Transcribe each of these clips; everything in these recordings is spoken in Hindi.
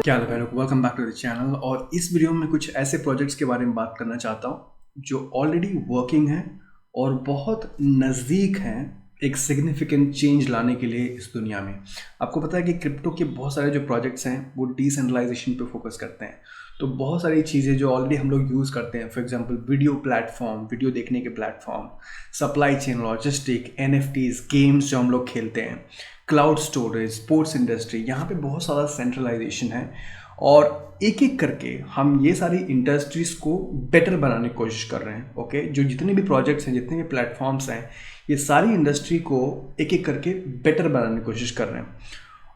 क्या हाल है भाई लोग, welcome back to the channel. और इस वीडियो में कुछ ऐसे प्रोजेक्ट्स के बारे में बात करना चाहता हूँ जो ऑलरेडी वर्किंग हैं और बहुत नज़दीक हैं एक सिग्निफिकेंट चेंज लाने के लिए इस दुनिया में। आपको पता है कि क्रिप्टो के बहुत सारे जो प्रोजेक्ट्स हैं वो डिसेंट्रलाइजेशन पे फोकस करते हैं। तो बहुत सारी चीज़ें जो ऑलरेडी हम लोग यूज़ करते हैं, for example video platform, video देखने के platform, supply chain, logistic, NFTs, games जो हम लोग खेलते हैं, क्लाउड स्टोरेज, स्पोर्ट्स इंडस्ट्री, यहाँ पे बहुत सारा सेंट्रलाइजेशन है। और एक एक करके हम ये सारी इंडस्ट्रीज को बेटर बनाने की कोशिश कर रहे हैं। ओके, जो जितने भी प्रोजेक्ट्स हैं, जितने भी प्लेटफॉर्म्स हैं, ये सारी इंडस्ट्री को एक एक करके बेटर बनाने की कोशिश कर रहे हैं।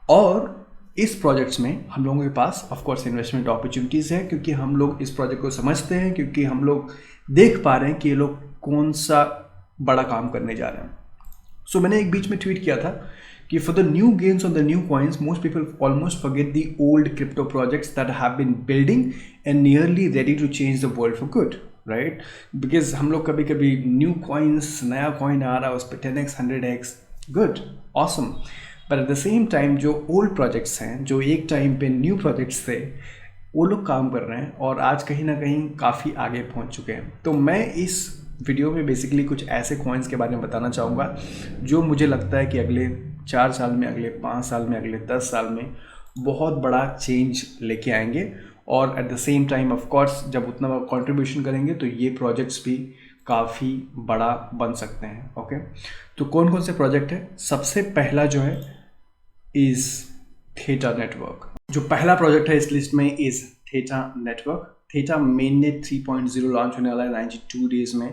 और इस प्रोजेक्ट्स में हम लोगों के पास ऑफ कोर्स इन्वेस्टमेंट अपॉर्चुनिटीज़ है, क्योंकि हम लोग इस प्रोजेक्ट को समझते हैं, क्योंकि हम लोग देख पा रहे हैं कि ये लोग कौन सा बड़ा काम करने जा रहे हैं। सो मैंने एक बीच में ट्वीट किया था कि for the new gains on the new coins, most people almost forget the old crypto projects that have been building and nearly ready to change the world for good, right? Because हम लोग कभी कभी न्यू coins, नया coin आ रहा है, उस पर 10x 100x, good, awesome, but at the same time जो old projects हैं, जो एक टाइम पे न्यू projects थे, वो लोग काम कर रहे हैं और आज कहीं ना कहीं काफ़ी आगे पहुंच चुके हैं। तो मैं इस वीडियो में बेसिकली कुछ ऐसे कॉइन्स के बारे में बताना चाहूँगा जो मुझे लगता है कि अगले 4 साल में, अगले 5 साल में, अगले 10 साल में बहुत बड़ा चेंज लेके आएंगे। और eight the same time of course जब उतना कंट्रीब्यूशन करेंगे तो ये प्रोजेक्ट्स भी काफ़ी बड़ा बन सकते हैं। ओके, तो कौन कौन से प्रोजेक्ट है? सबसे पहला जो है इज़ थीटा नेटवर्क। जो पहला प्रोजेक्ट है इस लिस्ट में is theta network. Theta mainnet 3.0 launch होने वाला है 92 डेज में।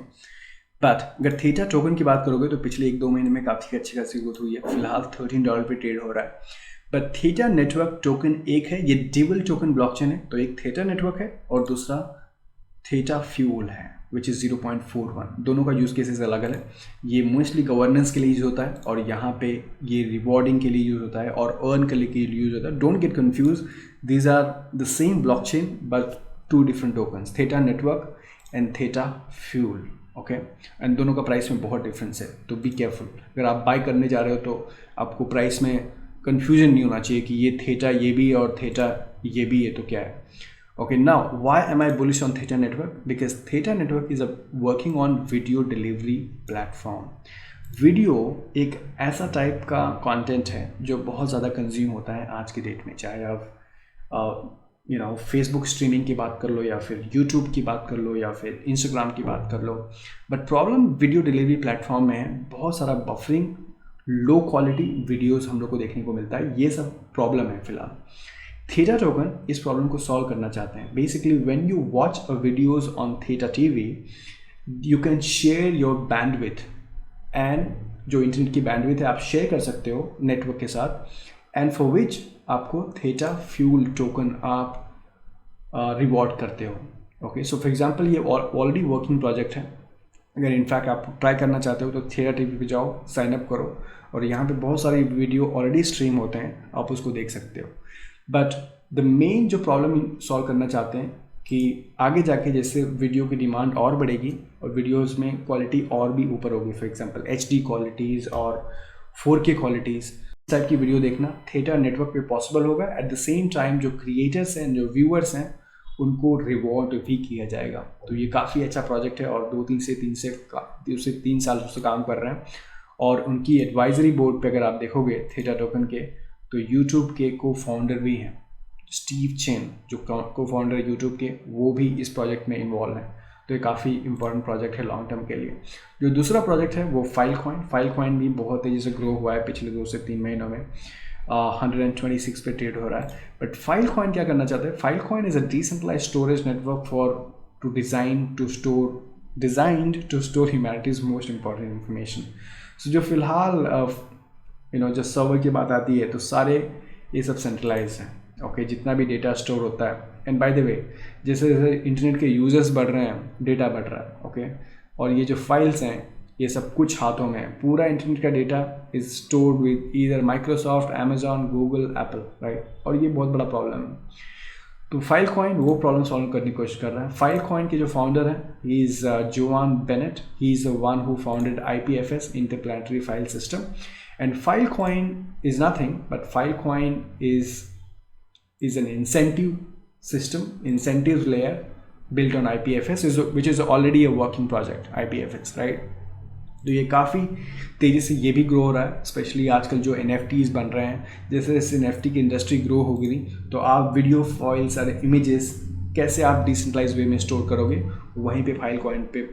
बट अगर थीटा टोकन की बात करोगे तो पिछले 1-2 महीने में काफ़ी अच्छी खासी ग्रोथ हुई है। फिलहाल $13 पे ट्रेड हो रहा है। बट थीटा नेटवर्क टोकन एक है, ये ड्यूल टोकन ब्लॉकचेन है। तो एक थीटा नेटवर्क है और दूसरा थीटा फ्यूल है, विच इज़ 0.41। दोनों का यूज़ केसेस अलग अलग है। ये मोस्टली गवर्नेंस के लिए यूज़ होता है और यहाँ पे ये रिवॉर्डिंग के लिए यूज़ होता है और अर्न के लिए यूज़ होता है। Don't get confuse, these are the same blockchain but 2 different tokens, theta network and theta fuel. Okay, and दोनों का प्राइस में बहुत डिफरेंस है, तो बी केयरफुल। अगर आप बाय करने जा रहे हो तो आपको प्राइस में कन्फ्यूजन नहीं होना चाहिए कि ये थीटा ये भी और थीटा ये भी है तो क्या है। Okay, now why am I bullish on theta network? Because theta network is working on video delivery platform. Video एक ऐसा टाइप का कंटेंट है जो बहुत ज़्यादा कंज्यूम होता है आज की डेट में, चाहे आप फेसबुक स्ट्रीमिंग की बात कर लो या फिर यूट्यूब की बात कर लो या फिर इंस्टाग्राम की बात कर लो। But problem video delivery platform में बहुत सारा बफरिंग, लो क्वालिटी वीडियोस हम लोग को देखने को मिलता है। ये सब प्रॉब्लम है फिलहाल। थीटा टोकन इस प्रॉब्लम को सॉल्व करना चाहते हैं। Basically when you watch a videos on theta TV, you can share your bandwidth, and जो इंटरनेट की बैंडविथ है आप शेयर कर सकते हो नेटवर्क के साथ, एंड फॉर विच आपको थीटा फ्यूल टोकन आप रिवॉर्ड करते हो। ओके, सो फॉर एग्जांपल ये ऑलरेडी वर्किंग प्रोजेक्ट है। अगर इनफैक्ट आप ट्राई करना चाहते हो तो थीटा टीवी पे जाओ, साइन अप करो और यहाँ पे बहुत सारी वीडियो ऑलरेडी स्ट्रीम होते हैं, आप उसको देख सकते हो। बट द मेन जो प्रॉब्लम सॉल्व करना चाहते हैं कि आगे जाके जैसे वीडियो की डिमांड और बढ़ेगी और वीडियोज़ में क्वालिटी और भी ऊपर होगी, फॉर एग्जाम्पल HD क्वालिटीज़ और 4K क्वालिटीज़, टाइप की वीडियो देखना थीटा नेटवर्क पे पॉसिबल होगा। एट द सेम टाइम जो क्रिएटर्स हैं, जो व्यूअर्स हैं, उनको रिवॉर्ड भी किया जाएगा। तो ये काफ़ी अच्छा प्रोजेक्ट है और 2 से 3 साल से काम कर रहे हैं। और उनकी एडवाइजरी बोर्ड पे अगर आप देखोगे थीटा टोकन के, तो यूट्यूब के को फाउंडर भी हैं, स्टीव चेन जो को फाउंडर है यूट्यूब के, वो भी इस प्रोजेक्ट में इन्वॉल्व हैं। तो ये काफ़ी इंपॉर्टेंट प्रोजेक्ट है लॉन्ग टर्म के लिए। जो दूसरा प्रोजेक्ट है वो फाइलकॉइन भी बहुत तेज़ी से ग्रो हुआ है पिछले 2 से 3 महीनों में। 126 पे ट्रेड हो रहा है। बट फाइलकॉइन क्या करना चाहते हैं? Filecoin is a decentralized storage network designed to store humanity's most important information. So जो फिलहाल जो सर्वर की बात आती है तो सारे ये सब सेंट्रलाइज हैं। ओके, जितना भी डेटा स्टोर होता है, एंड बाय द वे जैसे जैसे इंटरनेट के यूजर्स बढ़ रहे हैं, डेटा बढ़ रहा है। ओके, और ये जो फाइल्स हैं ये सब कुछ हाथों में है। पूरा इंटरनेट का data is stored with either Microsoft, Amazon, Google, Apple, right. और ये बहुत बड़ा प्रॉब्लम है। तो फाइलकॉइन वो प्रॉब्लम सॉल्व करने की कोशिश कर रहा है। फाइलकॉइन के जो फाउंडर हैं, he is Juan Benet. He is the one who founded IPFS, interplanetary file system. And Filecoin is nothing, but Filecoin is is an incentive system, incentive layer built on IPFS, which is already a working project, IPFS, right? तो ये काफ़ी तेज़ी से ये भी ग्रो हो रहा है, स्पेशली आजकल जो NFTs बन रहे हैं, जैसे जैसे NFT की इंडस्ट्री ग्रो होगी तो आप वीडियो फाइल्स और इमेजेस कैसे आप डिसेंट्रलाइज वे में स्टोर करोगे, वहीं पे फाइल कॉइन पे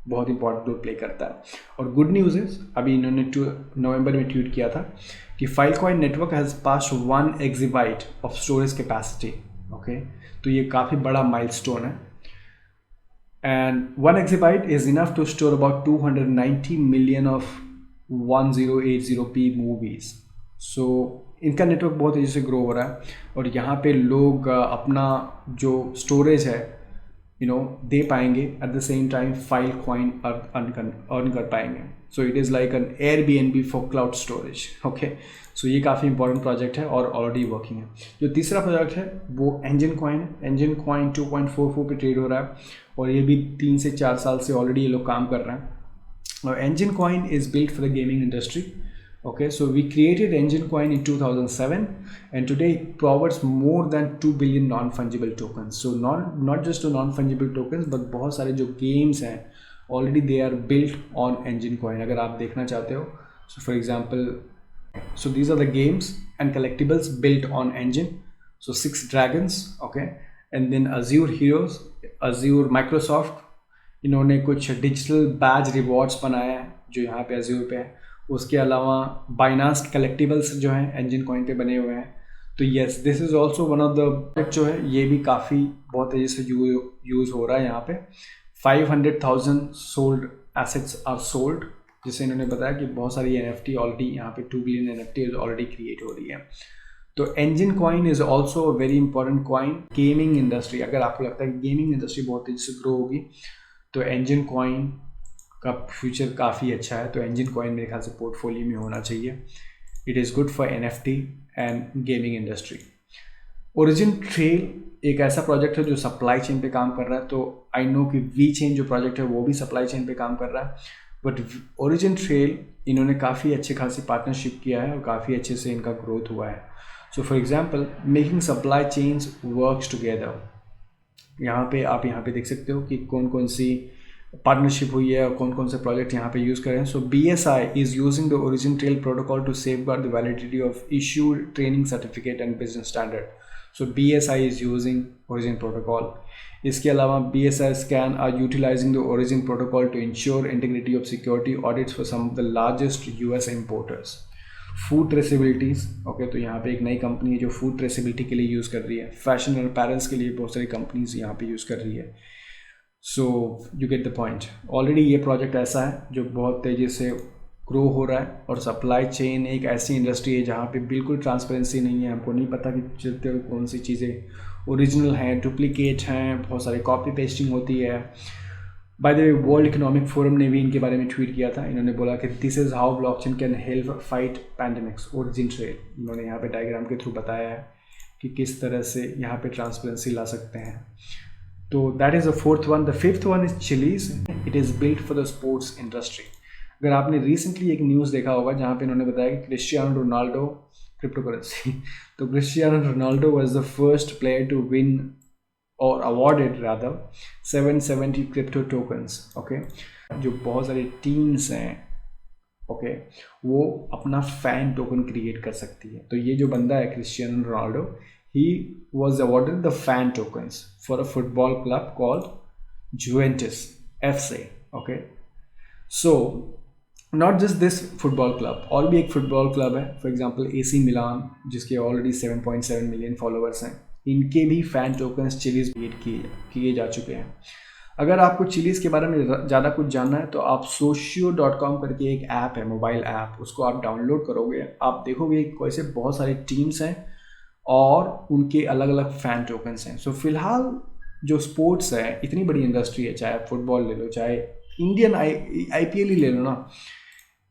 बहुत इंपॉर्टेंट रोल प्ले करता है। और गुड न्यूज़ है, अभी इन्होंने नवंबर में ट्वीट किया था कि file coin network has pass 1 exabyte of storage capacity. Okay, तो ये काफ़ी बड़ा माइलस्टोन है। And 1 exabyte is enough to store about 290 million of 1080p movies. So इनका नेटवर्क बहुत तेज़ी से ग्रो हो रहा है और यहाँ पे लोग अपना जो स्टोरेज है दे पाएंगे, at the same time Filecoin earn कर पाएंगे। So it is like an Airbnb for cloud storage. Okay, so ये काफ़ी इंपॉर्टेंट प्रोजेक्ट है और ऑलरेडी वर्किंग है। जो तीसरा प्रोजेक्ट है वो एंजन कॉइन है। एंजन कॉइन 2.44 पे ट्रेड हो रहा है और ये भी 3 से 4 साल से ऑलरेडी ये लोग काम कर रहे हैं। और Enjin coin is built for the gaming industry. Okay, so we created Engine Coin in 2007 and today it provides more than 2 billion non-fungible tokens. So not just the non-fungible tokens but बहुत सारे जो games हैं already they are built on Engine Coin। अगर आप देखना चाहते हो, so for example, so these are the games and collectibles built on Engine। So 6 Dragons, okay, and then Azure Heroes, Azure Microsoft, इन्होंने कुछ डिजिटल बैज रिवॉर्ड्स बनाया है जो यहाँ पे Azure पे है। उसके अलावा बाइनांस कलेक्टिबल्स जो हैं एंजन कॉइन पे बने हुए हैं। तो yes, this is also one of the project जो है ये भी काफ़ी बहुत तेज़ी से यूज़ हो रहा है। यहाँ पे 500,000 सोल्ड एसेट्स आर सोल्ड, जिससे इन्होंने बताया कि बहुत सारी NFT ऑलरेडी यहाँ पे 2 बिलियन NFT ऑलरेडी क्रिएट हो रही है। तो Enjin coin is also a very important coin. Gaming industry, अगर आपको लगता है कि गेमिंग इंडस्ट्री बहुत तेज़ी से ग्रो होगी तो एंजन कॉइन का फ्यूचर काफ़ी अच्छा है। तो एंजन कॉइन मेरे ख्याल से पोर्टफोलियो में होना चाहिए। It is good for NFT and gaming industry. Origin trail एक ऐसा प्रोजेक्ट है जो सप्लाई चेन पे काम कर रहा है। तो आई नो कि वी चेन जो प्रोजेक्ट है वो भी सप्लाई चेन पे काम कर रहा है, बट ओरिजिन ट्रेल इन्होंने काफ़ी अच्छे खासी पार्टनरशिप किया है और काफ़ी अच्छे से इनका ग्रोथ हुआ है। So for example, making supply chains works together. यहाँ पे देख सकते हो कि कौन कौन सी पार्टनरशिप हुई है और कौन कौन से प्रोजेक्ट यहाँ पे यूज़ कर रहे हैं। So BSI is using the origin trail protocol to safeguard the validity of issued training certificate and business standard. So BSI is using origin protocol. इसके अलावा BSI scan are utilizing the origin protocol to ensure integrity of security audits for some of the largest US importers. Food traceabilities, okay, तो यहाँ पे एक नई कंपनी है जो फूड ट्रेसेबिलिटी के लिए यूज़ कर रही है। फैशन और अपैरेल्स के लिए बहुत सारी कंपनीज यहाँ पे यूज़ कर रही है। So you get the point. Already ये प्रोजेक्ट ऐसा है जो बहुत तेज़ी से ग्रो हो रहा है और सप्लाई चेन एक ऐसी इंडस्ट्री है जहाँ पे बिल्कुल ट्रांसपेरेंसी नहीं है। हमको नहीं पता कि चलते हुए कौन सी चीज़ें ओरिजिनल हैं, डुप्लीकेट हैं, बहुत सारी कॉपी पेस्टिंग होती है। By the way, world economic forum ने भी इनके बारे में ट्वीट किया था। इन्होंने बोला कि this is how blockchain can help fight pandemics. Origin trail इन्होंने यहाँ पे डायग्राम के थ्रू बताया है कि किस तरह से यहाँ पे ट्रांसपेरेंसी ला सकते हैं। तो that is the fourth one. The fifth one is chillies. It is built for the sports industry. अगर आपने रिसेंटली एक न्यूज़ देखा होगा जहाँ पे इन्होंने बताया कि क्रिस्टियानो रोनाल्डो क्रिप्टो करेंसी तो Cristiano Ronaldo was the first player to win और awarded rather 770 crypto tokens. Okay, जो बहुत सारी टीम्स हैं, ओके, वो अपना फैन टोकन क्रिएट कर सकती है। तो ये जो बंदा है Cristiano Ronaldo, he was awarded the fan tokens for a football club called Juventus FC। Okay, so not just this football club, और भी एक फुटबॉल क्लब है, फॉर एग्जांपल AC मिलान, जिसके ऑलरेडी 7.7 मिलियन फॉलोअर्स हैं। इनके भी फैन टोकन्स चिलीज क्रिएट किए जा चुके हैं। अगर आपको चिलीज के बारे में ज़्यादा कुछ जानना है तो आप socio.com करके एक ऐप है, मोबाइल ऐप, उसको आप डाउनलोड करोगे, आप देखोगे कैसे बहुत सारी टीम्स हैं और उनके अलग अलग फैन टोकन्स हैं। सो फिलहाल जो स्पोर्ट्स है, इतनी बड़ी इंडस्ट्री है, चाहे फुटबॉल ले लो, चाहे इंडियन IPL ही ले लो ना,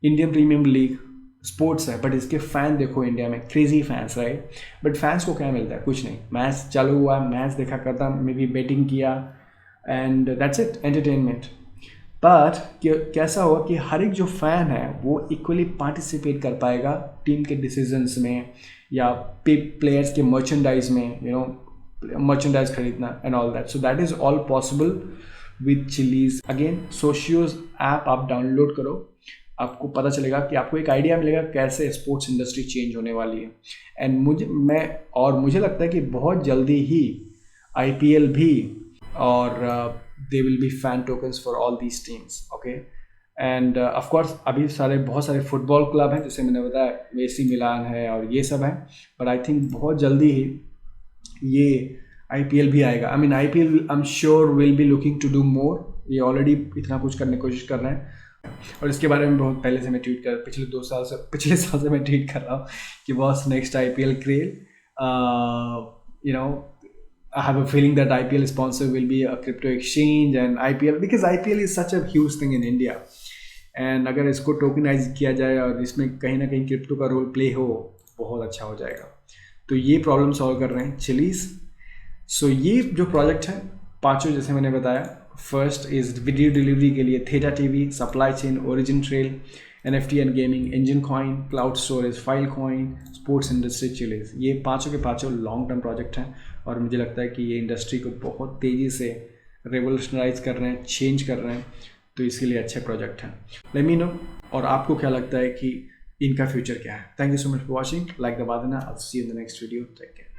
इंडियन प्रीमियम लीग स्पोर्ट्स है, बट इसके फ़ैन देखो इंडिया में, crazy fans, right. But fans को क्या मिलता है? कुछ नहीं। मैच चालू हुआ, मैच देखा करता, मे बी बेटिंग किया, and that's it, entertainment. But कैसा होगा कि हर एक जो फ़ैन है वो इक्वली पार्टिसिपेट कर पाएगा टीम के डिसीजंस में या प्लेयर्स के मर्चेंडाइज में, मर्चेंडाइज खरीदना and all that. So that is all possible with Chiliz. Again Socios app आप डाउनलोड करो, आपको पता चलेगा कि आपको एक आइडिया मिलेगा कैसे स्पोर्ट्स इंडस्ट्री चेंज होने वाली है. एंड मुझे लगता है कि बहुत जल्दी ही IPL भी, और they will be fan tokens for all these teams. Okay. End of course अभी बहुत सारे फुटबॉल क्लब हैं, जैसे मैंने बताया AC मिलान है और ये सब है. बट आई थिंक बहुत जल्दी ही ये IPL भी आएगा. I mean IPL I am sure will be looking to do more. ये ऑलरेडी इतना कुछ करने की कोशिश कर रहे हैं और इसके बारे में बहुत पहले से मैं पिछले साल से मैं ट्वीट कर रहा हूँ कि boss next IPL curl, I have a feeling that IPL sponsor will be a crypto exchange and IPL, because IPL is such a huge thing in India. And अगर इसको टोकनाइज किया जाए और इसमें कहीं ना कहीं क्रिप्टो का रोल प्ले हो, बहुत अच्छा हो जाएगा. तो ये प्रॉब्लम सॉल्व कर रहे हैं चिलीज. सो ये जो प्रोजेक्ट है पांचों जैसे मैंने बताया, फर्स्ट इज वीडियो डिलीवरी के लिए theta TV, supply chain, origin trail, NFT and gaming, engine coin, cloud storage, file coin, sports industry chillies. ये पांचों के पांचों लॉन्ग टर्म प्रोजेक्ट हैं और मुझे लगता है कि ये इंडस्ट्री को बहुत तेज़ी से रेवोल्यूशनराइज कर रहे हैं, चेंज कर रहे हैं. तो इसके लिए अच्छे प्रोजेक्ट हैं. लेट मी नो और आपको क्या लगता है कि इनका फ्यूचर क्या है. Thank you so much for watching. Like दबा देना. I will see you in the next video. Take care.